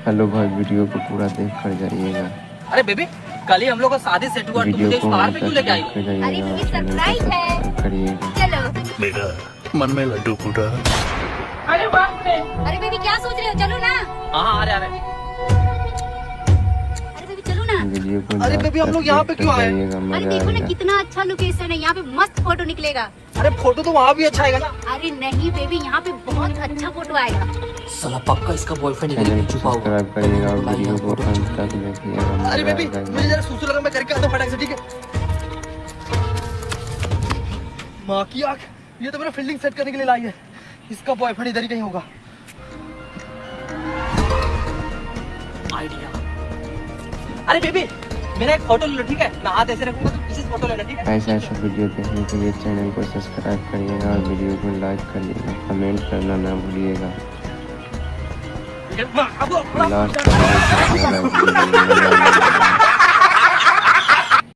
Hello भाई, video को पूरा देख कर जाइएगा। अरे बेबी, कल ही हम लोग का शादी सेट हुआ, तुम मुझे इस पार पे क्यों लेके आई? अरे बेबी सरप्राइज है, करिएगा। चलो। बेटा मन में लड्डू फूटा। अरे बाप रे! अरे बेबी क्या सोच रहे हो, चलो ना। हाँ, अरे अरे अरे बेबी चलो ना। वीडियो को अरे बेबी, हम लोग यहाँ पे क्यों आए? अरे देखो ना कितना अच्छा लोकेशन है, यहाँ पे मस्त फोटो निकलेगा। अरे फोटो तो वहाँ भी अच्छा आएगा ना। अरे नहीं बेबी, यहाँ पे बहुत अच्छा फोटो आएगा। साला पक्का इसका बॉयफ्रेंड चैनल को सब्सक्राइब करिएगा और वीडियो को अंत तक देखिएगा। अरे बेबी, मुझे जरा सुसु लगा, मैं करके आता हूँ फटाक से, ठीक है? माँ की आँख, ये तो मेरा फील्डिंग सेट करने के लिए लाई है। इसका बॉयफ्रेंड इधर ही कहीं होगा। आइडिया। अरे बेबी, मेरा एक फोटो ले लो, ठीक है? मैं हाथ ऐसे रखूंगा तो पीछे से फोटो लेना, ठीक है? ऐसा ऐसा वीडियो देखने के लिए चैनल को सब्सक्राइब करिएगा और वीडियो को लाइक करिएगा, कमेंट करना ना भूलिएगा। लास्ट